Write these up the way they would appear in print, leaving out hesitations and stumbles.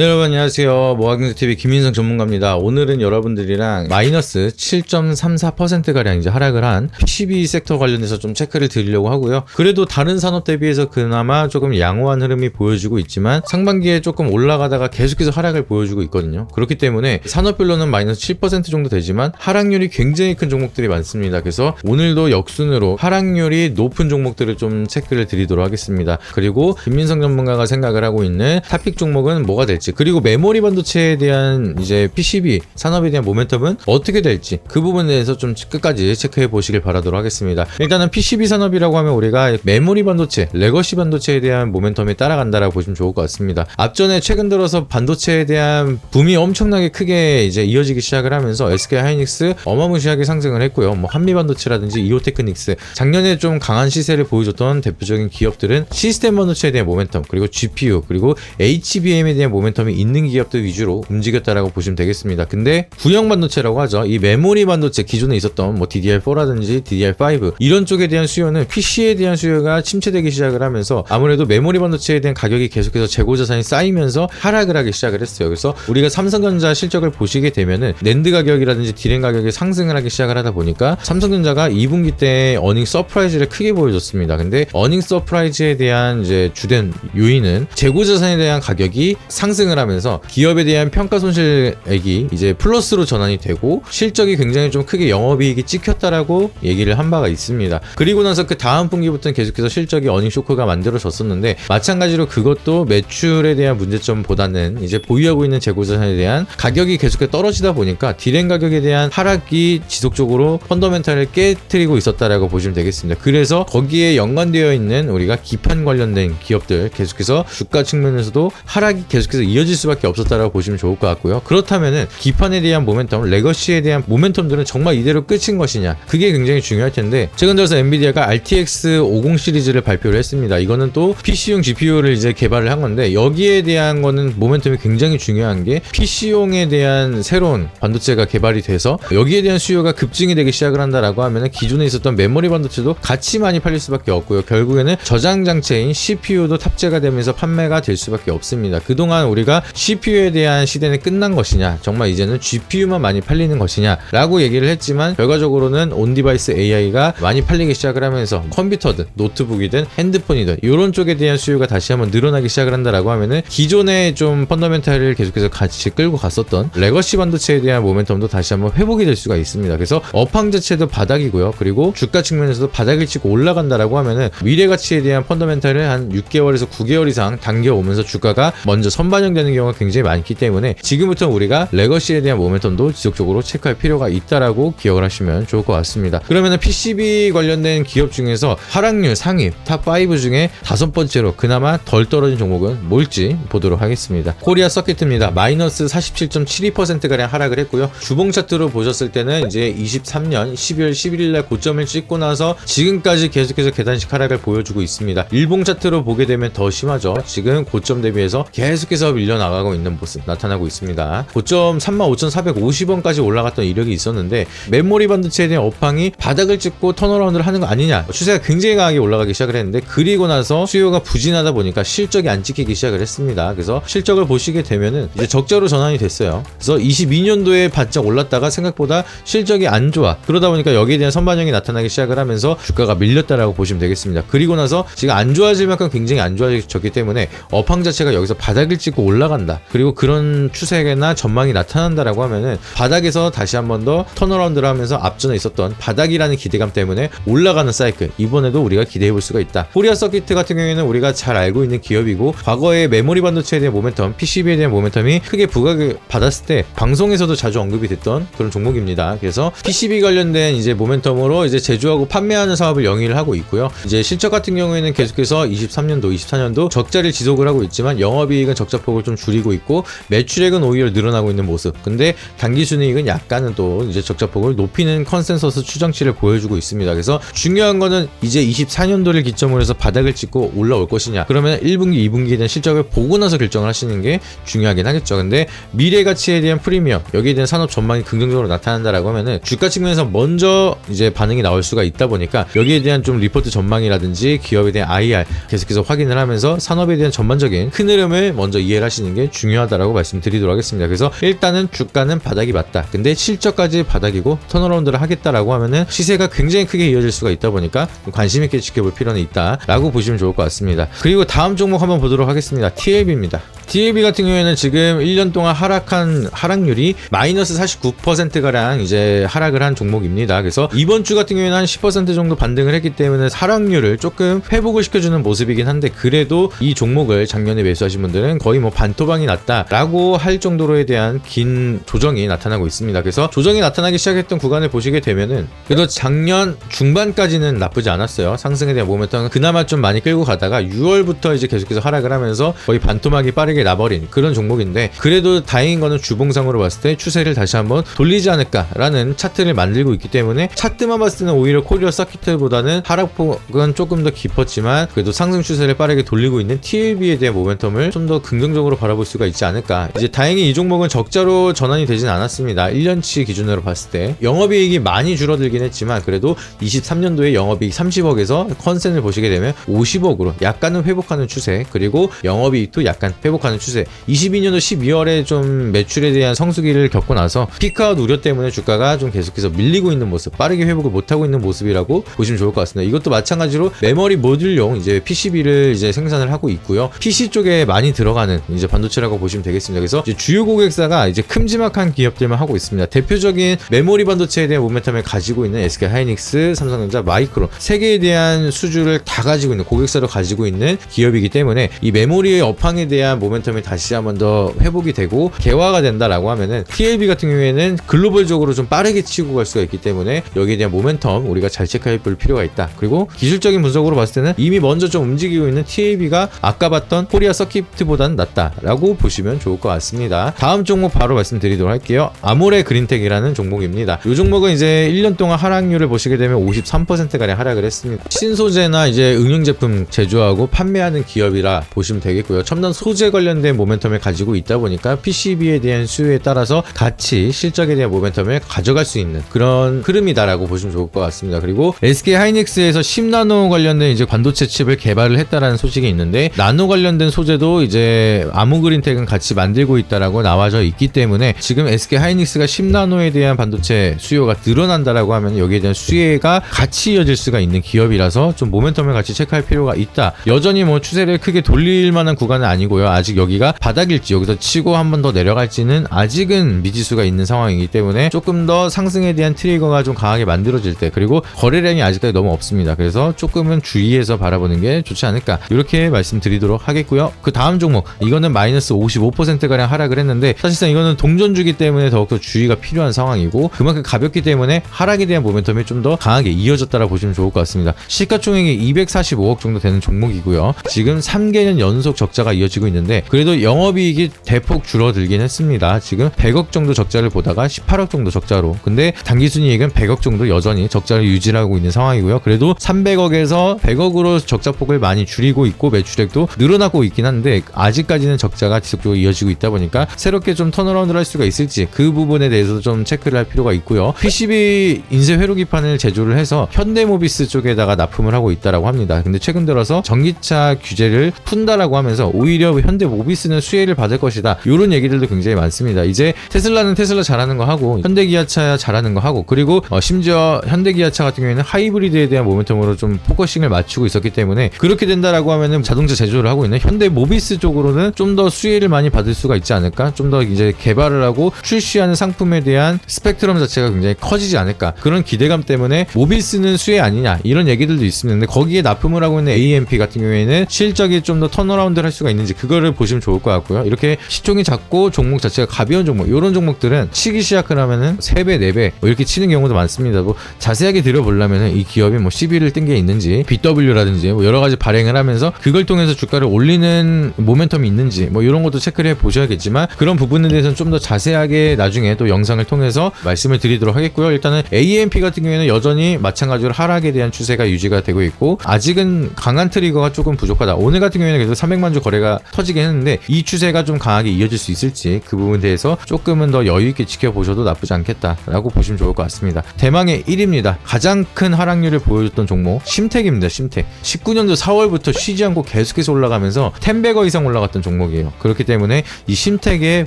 네, 여러분 안녕하세요. 모아경제TV 김민성 전문가입니다. 오늘은 여러분들이랑 마이너스 7.34%가량 이제 하락을 한 PCB 섹터 관련해서 좀 체크를 드리려고 하고요. 그래도 다른 산업 대비해서 그나마 조금 양호한 흐름이 보여지고 있지만 상반기에 조금 올라가다가 계속해서 하락을 보여주고 있거든요. 그렇기 때문에 산업별로는 마이너스 7% 정도 되지만 하락률이 굉장히 큰 종목들이 많습니다. 그래서 오늘도 역순으로 하락률이 높은 종목들을 좀 체크를 드리도록 하겠습니다. 그리고 김민성 전문가가 생각을 하고 있는 탑픽 종목은 뭐가 될지, 그리고 메모리 반도체에 대한 이제 PCB 산업에 대한 모멘텀은 어떻게 될지 그 부분에 대해서 좀 끝까지 체크해 보시길 바라도록 하겠습니다. 일단은 PCB 산업이라고 하면 우리가 메모리 반도체, 레거시 반도체에 대한 모멘텀이 따라간다라고 보시면 좋을 것 같습니다. 앞전에 최근 들어서 반도체에 대한 붐이 엄청나게 크게 이제 이어지기 시작을 하면서 SK하이닉스 어마무시하게 상승을 했고요. 뭐 한미반도체라든지 이오테크닉스, 작년에 좀 강한 시세를 보여줬던 대표적인 기업들은 시스템 반도체에 대한 모멘텀, 그리고 GPU, 그리고 HBM에 대한 모멘텀이 있는 기업들 위주로 움직였다라고 보시면 되겠습니다. 근데 구형 반도체라고 하죠. 이 메모리 반도체, 기존에 있었던 뭐 DDR4라든지 DDR5 이런 쪽에 대한 수요는 PC에 대한 수요가 침체되기 시작을 하면서 아무래도 메모리 반도체에 대한 가격이 계속해서 재고 자산이 쌓이면서 하락을 하기 시작을 했어요. 그래서 우리가 삼성전자 실적을 보시게 되면은 낸드 가격이라든지 디램 가격이 상승을 하기 시작을 하다 보니까 삼성전자가 2분기 때 어닝 서프라이즈를 크게 보여줬습니다. 근데 어닝 서프라이즈에 대한 이제 주된 요인은 재고 자산에 대한 가격이 상승을 하면서 기업에 대한 평가 손실액이 이제 플러스로 전환이 되고 실적이 굉장히 좀 크게 영업이익이 찍혔다라고 얘기를 한 바가 있습니다. 그리고 나서 그 다음 분기부터는 계속해서 실적이 어닝 쇼크가 만들어졌었는데, 마찬가지로 그것도 매출에 대한 문제점보다는 이제 보유하고 있는 재고자산에 대한 가격이 계속해서 떨어지다 보니까 디램 가격에 대한 하락이 지속적으로 펀더멘탈을 깨트리고 있었다라고 보시면 되겠습니다. 그래서 거기에 연관되어 있는 우리가 기판 관련된 기업들 계속해서 주가 측면에서도 하락이 계속해서 이어질 수밖에 없었다라고 보시면 좋을 것 같고요. 그렇다면은 기판에 대한 모멘텀, 레거시에 대한 모멘텀들은 정말 이대로 끝인 것이냐, 그게 굉장히 중요할 텐데, 최근 들어서 엔비디아가 RTX 50 시리즈를 발표를 했습니다. 이거는 또 PC용 GPU를 이제 개발을 한 건데, 여기에 대한 거는 모멘텀이 굉장히 중요한 게 PC용에 대한 새로운 반도체가 개발이 돼서 여기에 대한 수요가 급증이 되기 시작을 한다라고 하면은 기존에 있었던 메모리 반도체도 같이 많이 팔릴 수밖에 없고요. 결국에는 저장 장치인 CPU도 탑재가 되면서 판매가 될 수밖에 없습니다. 그동안 우리가 CPU에 대한 시대는 끝난 것이냐, 정말 이제는 GPU만 많이 팔리는 것이냐 라고 얘기를 했지만, 결과적으로는 온디바이스 AI가 많이 팔리기 시작을 하면서 컴퓨터든 노트북이든 핸드폰이든 이런 쪽에 대한 수요가 다시 한번 늘어나기 시작을 한다라고 하면은 기존의 좀 펀더멘탈을 계속해서 같이 끌고 갔었던 레거시 반도체에 대한 모멘텀도 다시 한번 회복이 될 수가 있습니다. 그래서 업황 자체도 바닥이고요. 그리고 주가 측면에서도 바닥을 치고 올라간다라고 하면은 미래 가치에 대한 펀더멘탈을 한 6개월에서 9개월 이상 당겨오면서 주가가 먼저 선반영되는 경우가 굉장히 많기 때문에 지금부터 우리가 레거시에 대한 모멘텀도 지속적으로 체크할 필요가 있다라고 기억을 하시면 좋을 것 같습니다. 그러면은 PCB 관련된 기업 중에서 하락률 상위 탑5 중에 5번째로 그나마 덜 떨어진 종목은 뭘지 보도록 하겠습니다. 코리아 서킷입니다. 마이너스 47.72%가량 하락을 했고요. 주봉 차트로 보셨을 때는 이제 23년 12월 11일날 고점을 찍고 나서 지금까지 계속해서 계단식 하락을 보여주고 있습니다. 일봉 차트로 보게 되면 더 심하죠. 지금 고점 대비해서 계속해서 밀려나가고 있는 모습 나타나고 있습니다. 고점 35,450원까지 올라갔던 이력이 있었는데, 메모리 반도체에 대한 업황이 바닥을 찍고 턴어라운드를 하는 거 아니냐, 추세가 굉장히 강하게 올라가기 시작을 했는데, 그리고 나서 수요가 부진하다 보니까 실적이 안 찍히기 시작을 했습니다. 그래서 실적을 보시게 되면은 이제 적자로 전환이 됐어요. 그래서 22년도에 바짝 올랐다가 생각보다 실적이 안 좋아, 그러다 보니까 여기에 대한 선반영이 나타나기 시작을 하면서 주가가 밀렸다라고 보시면 되겠습니다. 그리고 나서 지금 안 좋아질 만큼 굉장히 안 좋아졌기 때문에 업황 자체가 여기서 바닥을 찍고 올라간다, 그리고 그런 추세나 전망이 나타난다라고 하면은 바닥에서 다시 한 번 더 턴어라운드를 하면서 앞전에 있었던 바닥이라는 기대감 때문에 올라가는 사이클, 이번에도 우리가 기대해 볼 수가 있다. 코리아 서킷 같은 경우에는 우리가 잘 알고 있는 기업이고, 과거에 메모리 반도체에 대한 모멘텀, PCB에 대한 모멘텀이 크게 부각을 받았을 때 방송에서도 자주 언급이 됐던 그런 종목입니다. 그래서 PCB 관련된 이제 모멘텀으로 이제 제조하고 판매하는 사업을 영위를 하고 있고요. 이제 실적 같은 경우에는 계속해서 23년도, 24년도 적자를 지속을 하고 있지만 영업이익은 적자폭을 좀 줄이고 있고 매출액은 오히려 늘어나고 있는 모습. 근데 당기순이익은 약간은 또 이제 적자폭을 높이는 컨센서스 추정치를 보여주고 있습니다. 그래서 중요한 거는 이제 24년도를 기점으로 해서 바닥을 찍고 올라올 것이냐, 그러면 1분기, 2분기에 대한 실적을 보고 나서 결정을 하시는 게 중요하긴 하겠죠. 근데 미래 가치에 대한 프리미엄, 여기에 대한 산업 전망이 긍정적으로 나타난다라고 하면은 주가 측면에서 먼저 이제 반응이 나올 수가 있다 보니까 여기에 대한 좀 리포트 전망이라든지 기업에 대한 IR 계속해서 확인을 하면서 산업에 대한 전반적인 큰 흐름을 먼저 이해를 하시는 게 중요하다라고 말씀드리도록 하겠습니다. 그래서 일단은 주가는 바닥이 맞다. 근데 실적까지 바닥이고 턴어라운드를 하겠다라고 하면은 시세가 굉장히 크게 이어질 수가 있다 보니까 관심 있게 지켜볼 필요는 있다라고 보시면 좋을 것 같습니다. 그리고 다음 종목 한번 보도록 하겠습니다. TLB입니다. TLB 같은 경우에는 지금 1년 동안 하락률이 마이너스 49%가량 이제 하락을 한 종목입니다. 그래서 이번 주 같은 경우에는 한 10% 정도 반등을 했기 때문에 하락률을 조금 회복을 시켜주는 모습이긴 한데, 그래도 이 종목을 작년에 매수하신 분들은 거의 뭐 반토막이 났다라고 할 정도로에 대한 긴 조정이 나타나고 있습니다. 그래서 조정이 나타나기 시작했던 구간을 보시게 되면은 그래도 작년 중반까지는 나쁘지 않았어요. 상승에 대한 모멘텀은 그나마 좀 많이 끌고 가다가 6월부터 이제 계속해서 하락을 하면서 거의 반토막이 빠르게 나버린 그런 종목인데, 그래도 다행인 거는 주봉상으로 봤을 때 추세를 다시 한번 돌리지 않을까라는 차트를 만들고 있기 때문에, 차트만 봤을 때는 오히려 코리아 서킷보다는 하락폭은 조금 더 깊었지만 그래도 상승 추세를 빠르게 돌리고 있는 TLB에 대한 모멘텀을 좀 더 긍정적으로 바라볼 수가 있지 않을까. 이제 다행히 이 종목은 적자로 전환이 되진 않았습니다. 1년치 기준으로 봤을 때 영업이익이 많이 줄어들긴 했지만 그래도 23년도에 영업이익 30억에서 컨센을 보시게 되면 50억으로 약간은 회복하는 추세, 그리고 영업이익도 약간 회복하는 추세. 22년도 12월에 좀 매출에 대한 성수기를 겪고 나서 피크아웃 우려 때문에 주가가 좀 계속해서 밀리고 있는 모습, 빠르게 회복을 못하고 있는 모습이라고 보시면 좋을 것 같습니다. 이것도 마찬가지로 메모리 모듈용 이제 PCB를 이제 생산을 하고 있고요. PC 쪽에 많이 들어가는 이제 반도체라고 보시면 되겠습니다. 그래서 이제 주요 고객사가 이제 큼지막한 기업들만 하고 있습니다. 대표적인 메모리 반도체에 대한 모멘텀을 가지고 있는 SK 하이닉스, 삼성전자, 마이크론 세 개에 대한 수주를 다 가지고 있는 고객사로 가지고 있는 기업이기 때문에 이 메모리의 업황에 대한 모멘텀이 다시 한번 더 회복이 되고 개화가 된다라고 하면은 TLB 같은 경우에는 글로벌적으로 좀 빠르게 치고 갈 수가 있기 때문에 여기에 대한 모멘텀 우리가 잘 체크해 볼 필요가 있다. 그리고 기술적인 분석으로 봤을 때는 이미 먼저 좀 움직이고 있는 TLB가 아까 봤던 코리아 서킷보다는 낫다라고 보시면 좋을 것 같습니다. 다음 종목 바로 말씀드리도록 할게요. 아모레 그린텍이라는 종목입니다. 이 종목은 이제 1년 동안 하락률을 보시게 되면 53%가량 하락을 했습니다. 신소재나 이제 응용 제품 제조하고 판매하는 기업이라 보시면 되겠고요. 첨단 소재 관련된 모멘텀을 가지고 있다 보니까 PCB에 대한 수요에 따라서 같이 실적에 대한 모멘텀을 가져갈 수 있는 그런 흐름이다라고 보시면 좋을 것 같습니다. 그리고 SK 하이닉스에서 10나노 관련된 이제 반도체 칩을 개발을 했다라는 소식이 있는데, 나노 관련된 소재도 이제 아모그린텍은 같이 만들고 있다라고 나와져 있기 때문에 지금 SK 하이닉스가 10나노에 대한 반도체 수요가 늘어난다라고 하면 여기에 대한 수혜가 같이 이어질 수가 있는 기업이라서 좀 모멘텀을 같이 체크할 필요가 있다. 여전히 뭐 추세를 크게 돌릴 만한 구간은 아니고요. 아직 여기가 바닥일지 여기서 치고 한 번 더 내려갈지는 아직은 미지수가 있는 상황이기 때문에 조금 더 상승에 대한 트리거가 좀 강하게 만들어질 때, 그리고 거래량이 아직까지 너무 없습니다. 그래서 조금은 주의해서 바라보는 게 좋지 않을까, 이렇게 말씀드리도록 하겠고요. 그 다음 종목, 이거는 마이너스 55%가량 하락을 했는데 사실상 이거는 동전주기 때문에 더욱더 주의가 필요한 상황이고, 그만큼 가볍기 때문에 하락에 대한 모멘텀이 좀 더 강하게 이어졌다라 보시면 좋을 것 같습니다. 시가총액이 245억 정도 되는 종목이고요. 지금 3개년 연속 적자가 이어지고 있는데 그래도 영업이익이 대폭 줄어들긴 했습니다. 지금 100억 정도 적자를 보다가 18억 정도 적자로, 근데 당기순이익은 100억 정도 여전히 적자를 유지하고 있는 상황이고요. 그래도 300억에서 100억으로 적자폭을 많이 줄이고 있고 매출액도 늘어나고 있긴 한데 아직까지는 적자가 지속적으로 이어지고 있다 보니까 새롭게 좀 턴어라운드를 할 수가 있을지 그 부분에 대해서도 좀 체크를 할 필요가 있고요. PCB 인쇄 회로기판을 제조를 해서 현대모비스 쪽에다가 납품을 하고 있다라고 합니다. 근데 최근 들어서 전기차 규제를 푼다라고 하면서 오히려 현대모비스는 수혜를 받을 것이다, 이런 얘기들도 굉장히 많습니다. 이제 테슬라는 테슬라 잘하는 거 하고 현대기아차 잘하는 거 하고, 그리고 심지어 현대기아차 같은 경우에는 하이브리드에 대한 모멘텀으로 좀 포커싱을 맞추고 있었기 때문에 그렇게 된다라고 하면은 자동차 제조를 하고 있는 현대모비스 쪽으로는 좀 더 수혜를 많이 받을 수가 있지 않을까, 좀 더 이제 개발을 하고 출시하는 상품에 대한 스펙트럼 자체가 굉장히 커지지 않을까, 그런 기대감 때문에 모비스는 수혜 아니냐 이런 얘기들도 있습니다. 근데 거기에 납품을 하고 있는 AMP 같은 경우에는 실적이 좀 더 턴어라운드를 할 수가 있는지 그거를 보시면 좋을 것 같고요. 이렇게 시총이 작고 종목 자체가 가벼운 종목, 이런 종목들은 치기 시작을 하면은 3배, 4배 뭐 이렇게 치는 경우도 많습니다. 뭐 자세하게 들여보려면은 이 기업이 뭐 시비를 뜬 게 있는지, BW라든지 뭐 여러 가지 발행을 하면서 그걸 통해서 주가를 올리는 모멘텀이 있는지 뭐 이런 것도 체크를 해 보셔야겠지만, 그런 부분에 대해서는 좀 더 자세하게 나중에 또 영상을 통해서 말씀을 드리도록 하겠고요. 일단은 AMP 같은 경우에는 여전히 마찬가지로 하락에 대한 추세가 유지가 되고 있고 아직은 강한 트리거가 조금 부족하다. 오늘 같은 경우에는 그래도 300만 주 거래가 터지긴 했는데 이 추세가 좀 강하게 이어질 수 있을지 그 부분에 대해서 조금은 더 여유 있게 지켜보셔도 나쁘지 않겠다라고 보시면 좋을 것 같습니다. 대망의 1위입니다. 가장 큰 하락률을 보여줬던 종목 심택입니다. 심택. 19년도 4월부터 쉬지 않고 계속해서 올라가면서 10배거 이상 올라갔던 종목이에요. 그렇기 때문에 이 심택에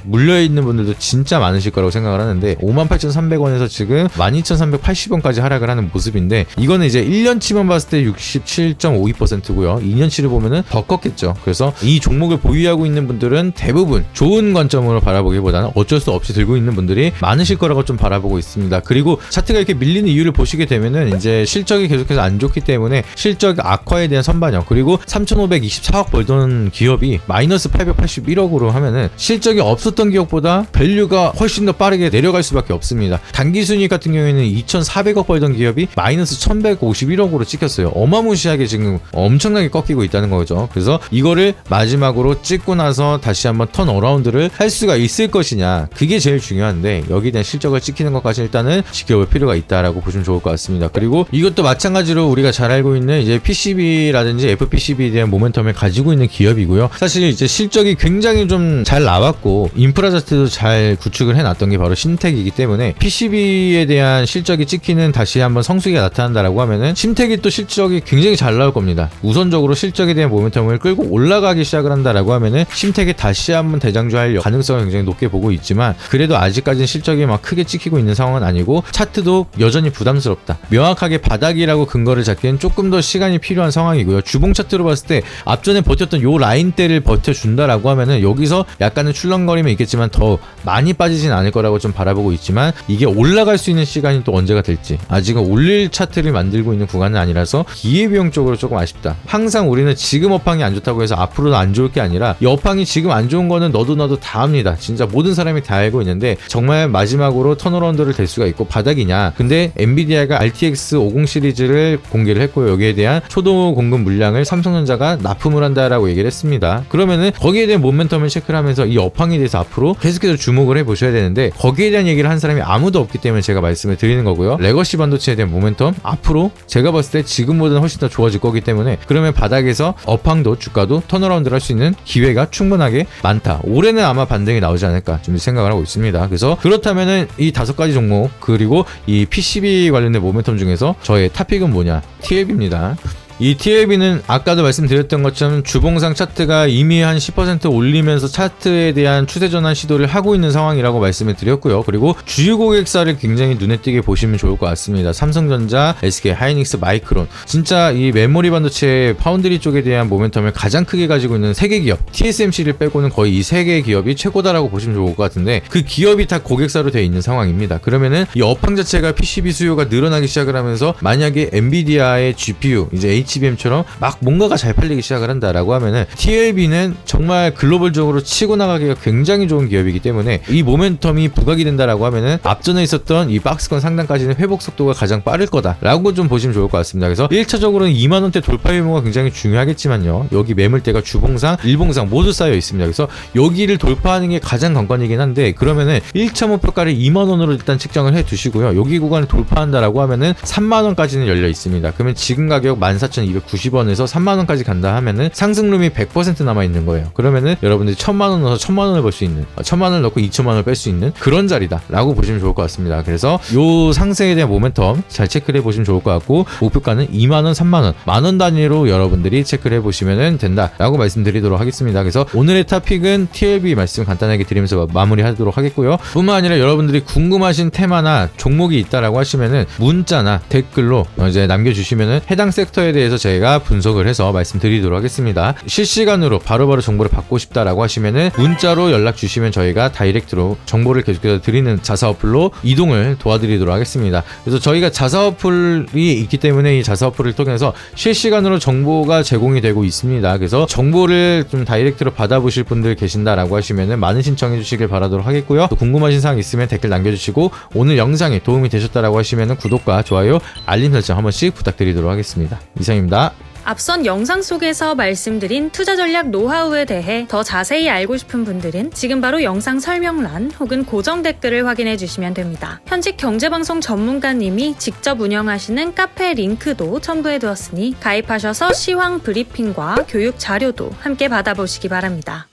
물려있는 분들도 진짜 많으실 거라고 생각을 하는데 58,300원에서 지금 12,380원까지 하락을 하는 모습인데 이거는 이제 1년치만 봤을 때 67.52%고요. 2년치를 보면은 더 컸겠죠. 그래서 이 종목을 보유하고 있는 분들은 대부분 좋은 관점으로 바라보기보다는 어쩔 수 없이 들고 있는 분들이 많으실 거라고 좀 바라보고 있습니다. 그리고 차트가 이렇게 밀리는 이유를 보시게 되면은 이제 실적이 계속해서 안 좋기 때문에 실적 악화에 대한 선반영, 그리고 3,524억 벌던 기업이 마이너스 881억으로 하면은 실적이 없었던 기업보다 밸류가 훨씬 더 빠르게 내려갈 수밖에 없습니다. 단기순이익 같은 경우에는 2,400억 벌던 기업이 마이너스 1,151억으로 찍혔어요. 어마무시하게 지금 엄청나게 꺾이고 있다는 거죠. 그래서 이거를 마지막으로 찍고 나서 다시 한번 턴 어라운드를 할 수가 있을 것이냐, 그게 제일 중요한데 여기에 대한 실적을 찍히는 것까지 일단은 지켜볼 필요가 있다라고 보시면 좋을 것 같습니다. 그리고 이것도 마찬가지로 우리가 잘 알고 있는 이제 PCB라든지 FPCB에 대한 모멘텀을 가지고 있는 기업이고요. 사실 이제 실적이 굉장히 좀 잘 나왔고 인프라 자체도 잘 구축을 해놨던 게 바로 심택이기 때문에 PCB에 대한 실적이 찍히는 다시 한번 성수기가 나타난다라고 하면은 심택이 또 실적이 굉장히 잘 나올 겁니다. 우선적으로 실적에 대한 모멘텀을 끌고 올라가기 시작을 한다라고 하면은 심택이 다시 한번 대장주할 가능성을 굉장히 높게 보고 있지만 그래도 아직까지는 실적이 막 크게 찍히고 있는 상황은 아니고 차트도 여전히 부담스럽다. 명확하게 바닥이라고 근거를 잡기엔 조금 더 시간이 필요한 상황이고요. 주봉 차트로 봤을 때 앞전에 버텼던 요 라인대를 버텨준다라고 하면은 여기서 약간의 출렁거림이 있겠지만 더 많이 빠지진 않을 거라고 좀 바라보고 있지만 이게 올라갈 수 있는 시간이 또 언제가 될지 아직은 올릴 차트를 만들고 있는 구간은 아니라서 기회비용적으로 조금 아쉽다. 항상 우리는 지금 업황이 안 좋다고 해서 앞으로도 안 좋을 게 아니라 이 업황이 지금 안 좋은 거는 너도 다 압니다. 진짜 모든 사람이 다 알고 있는데 정말 마지막으로 턴어라운드를 될 수가 있고 바닥이냐. 근데 엔비디아가 RTX 50 시리즈를 공개를 했고요. 여기에 대한 초도 공급 물량을 삼성전자가 납품을 한다라고 얘기를 했습니다. 그러면은 거기에 대한 모멘텀을 체크를 하면서 이 업황에 대해서 앞으로 계속해서 주목을 해보셔야 되는데 거기에 대한 얘기를 한 사람이 아무도 없기 때문에 제가 말씀을 드리는 거고요. 레거시 반도체에 대한 모멘텀 앞으로 제가 봤을 때 지금보다는 훨씬 더 좋아질 거기 때문에 그러면 바닥에서 업황도 주가도 턴어라운드를 할 수 있는 기회가 충분하게 많다. 올해는 아마 반등이 나오지 않을까 좀 생각을 하고 있습니다. 그래서 그렇다면은 이 5가지 종목 그리고 이 PCB 관련된 모멘텀 중에서 저의 탑픽은 뭐냐? TLB입니다. 이 TLB는 아까도 말씀드렸던 것처럼 주봉상 차트가 이미 한 10% 올리면서 차트에 대한 추세 전환 시도를 하고 있는 상황이라고 말씀을 드렸고요. 그리고 주요 고객사를 굉장히 눈에 띄게 보시면 좋을 것 같습니다. 삼성전자, SK 하이닉스, 마이크론. 진짜 이 메모리 반도체 파운드리 쪽에 대한 모멘텀을 가장 크게 가지고 있는 3개 기업, TSMC를 빼고는 거의 이 3개 기업이 최고다라고 보시면 좋을 것 같은데 그 기업이 다 고객사로 되어 있는 상황입니다. 그러면은 이 업황 자체가 PCB 수요가 늘어나기 시작을 하면서 만약에 엔비디아의 GPU, 이제 HBM처럼 막 뭔가가 잘 팔리기 시작을 한다라고 하면은 TLB는 정말 글로벌적으로 치고 나가기가 굉장히 좋은 기업이기 때문에 이 모멘텀이 부각이 된다라고 하면은 앞전에 있었던 이 박스권 상단까지는 회복 속도가 가장 빠를 거다라고 좀 보시면 좋을 것 같습니다. 그래서 1차적으로는 2만원대 돌파 유무가 굉장히 중요하겠지만요. 여기 매물대가 주봉상, 일봉상 모두 쌓여 있습니다. 그래서 여기를 돌파하는 게 가장 관건이긴 한데 그러면은 1차 목표가를 2만원으로 일단 책정을 해 두시고요. 여기 구간을 돌파한다라고 하면은 3만원까지는 열려 있습니다. 그러면 지금 가격 14,290원에서 3만원까지 간다 하면은 상승룸이 100% 남아있는 거예요. 그러면은 여러분들이 1,000만원 넣어서 1,000만원을 벌 수 있는 1,000만원을 넣고 2,000만원을 뺄 수 있는 그런 자리다 라고 보시면 좋을 것 같습니다. 그래서 요 상승에 대한 모멘텀 잘 체크를 해보시면 좋을 것 같고 목표가는 2만원, 3만원 만원 단위로 여러분들이 체크를 해보시면 된다 라고 말씀드리도록 하겠습니다. 그래서 오늘의 탑픽은 TLB 말씀 간단하게 드리면서 마무리하도록 하겠고요. 뿐만 아니라 여러분들이 궁금하신 테마나 종목이 있다라고 하시면은 문자나 댓글로 이제 남겨주시면은 해당 섹터에 대해서 저희가 분석을 해서 말씀드리도록 하겠습니다. 실시간으로 바로바로 정보를 받고 싶다라고 하시면은 문자로 연락 주시면 저희가 다이렉트로 정보를 계속해서 드리는 자사 어플로 이동을 도와드리도록 하겠습니다. 그래서 저희가 자사 어플이 있기 때문에 이 자사 어플을 통해서 실시간으로 정보가 제공이 되고 있습니다. 그래서 정보를 좀 다이렉트로 받아보실 분들 계신다라고 하시면은 많은 신청해 주시길 바라도록 하겠고요. 또 궁금하신 사항 있으면 댓글 남겨주시고 오늘 영상에 도움이 되셨다라고 하시면은 구독과 좋아요, 알림 설정 한 번씩 부탁드리도록 하겠습니다. 이상입니다. 앞선 영상 속에서 말씀드린 투자 전략 노하우에 대해 더 자세히 알고 싶은 분들은 지금 바로 영상 설명란 혹은 고정 댓글을 확인해 주시면 됩니다. 현직 경제방송 전문가님이 직접 운영하시는 카페 링크도 첨부해 두었으니 가입하셔서 시황 브리핑과 교육 자료도 함께 받아보시기 바랍니다.